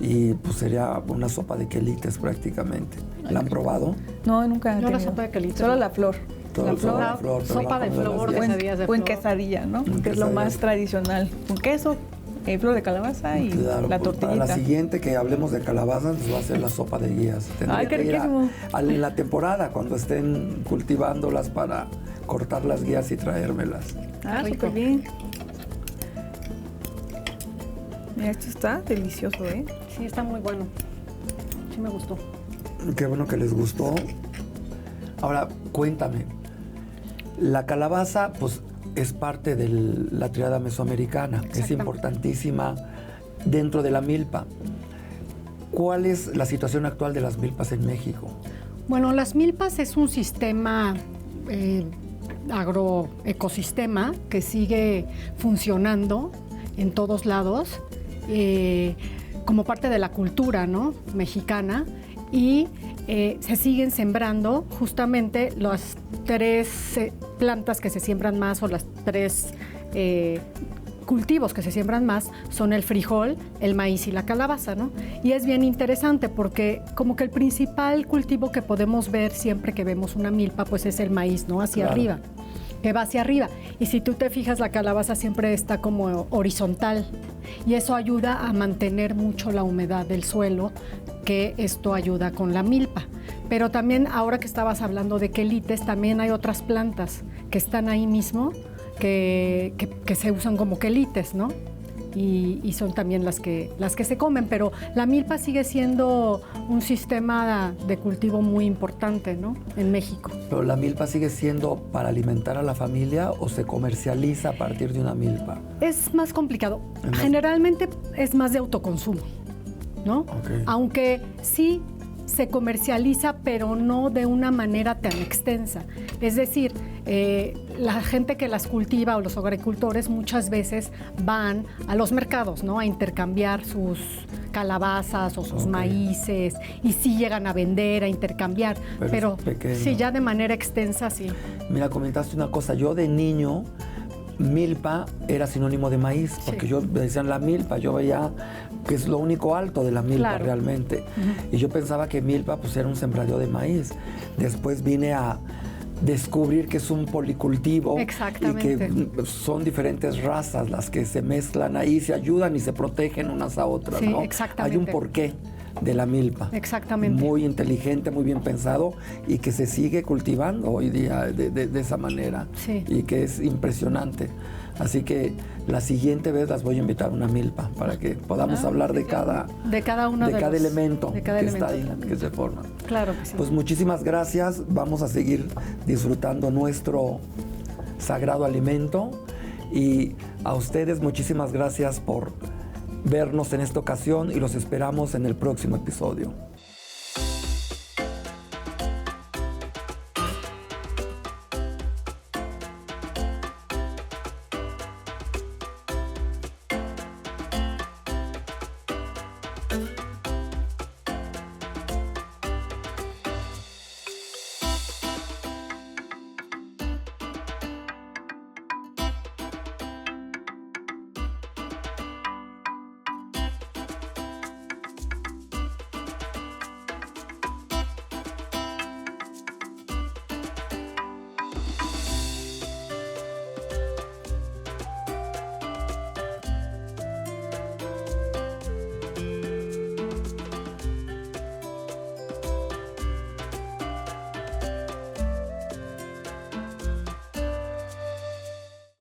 y pues sería una sopa de quelites prácticamente. ¿La han probado? No, nunca he No, la tenido. sopa de quelites, Solo no. la flor. Solo la flor, pero sopa de bajo las flor, guías. quesadillas de O en flor. quesadilla, ¿no? En Que es lo más quesadillas. tradicional. Un queso, flor de calabaza y Claro, la pues, para tortillita. la siguiente que hablemos de calabazas, pues va a ser la sopa de guías. Tendría Ay, qué que ir riquísimo. en la temporada, cuando estén cultivándolas para cortar las guías y traérmelas. Ah, Rico. súper bien. Mira, esto está delicioso, ¿eh? Sí, está muy bueno. Sí me gustó. Qué bueno que les gustó. Ahora, cuéntame. La calabaza, pues, es parte de la triada mesoamericana. Es Exactamente. importantísima dentro de la milpa. ¿Cuál es la situación actual de las milpas en México? Bueno, las milpas es un sistema agroecosistema que sigue funcionando en todos lados como parte de la cultura, ¿no?, mexicana, y se siguen sembrando justamente las tres plantas que se siembran más, o las tres cultivos que se siembran más son el frijol, el maíz y la calabaza, ¿no? Y es bien interesante porque como que el principal cultivo que podemos ver siempre que vemos una milpa, pues es el maíz, ¿no? Hacia Claro. arriba, que va hacia arriba. Y si tú te fijas, la calabaza siempre está como horizontal y eso ayuda a mantener mucho la humedad del suelo, que esto ayuda con la milpa. Pero también, ahora que estabas hablando de quelites, también hay otras plantas que están ahí mismo, que se usan como quelites, ¿no? Y son también las que se comen, pero la milpa sigue siendo un sistema de cultivo muy importante, ¿no?, en México. ¿Pero la milpa sigue siendo para alimentar a la familia o se comercializa a partir de una milpa? Es más complicado. Es más- Generalmente es más de autoconsumo, ¿no? Ok. Aunque sí se comercializa, pero no de una manera tan extensa. Es decir, la gente que las cultiva o los agricultores muchas veces van a los mercados, ¿no?, a intercambiar sus calabazas o sus Ok. maíces, y sí llegan a vender, a intercambiar, Pero pero es pequeño. sí, ya de manera extensa, sí. Mira, comentaste una cosa. Yo de niño, milpa era sinónimo de maíz, porque Sí. yo me decían la milpa, yo veía que es lo único alto de la milpa Claro. realmente. Y yo pensaba que milpa pues era un sembradío de maíz. Después vine a descubrir que es un policultivo Exactamente. y que son diferentes razas las que se mezclan ahí, se ayudan y se protegen unas a otras, Sí, ¿no? exactamente. Hay un porqué de la milpa. Exactamente. Muy inteligente, muy bien pensado y que se sigue cultivando hoy día de esa manera. Sí. Y que es impresionante. Así que la siguiente vez las voy a invitar a una milpa para que podamos hablar de cada elemento que está ahí, que se forma. Claro que sí. Pues muchísimas gracias. Vamos a seguir disfrutando nuestro sagrado alimento. Y a ustedes muchísimas gracias por vernos en esta ocasión y los esperamos en el próximo episodio.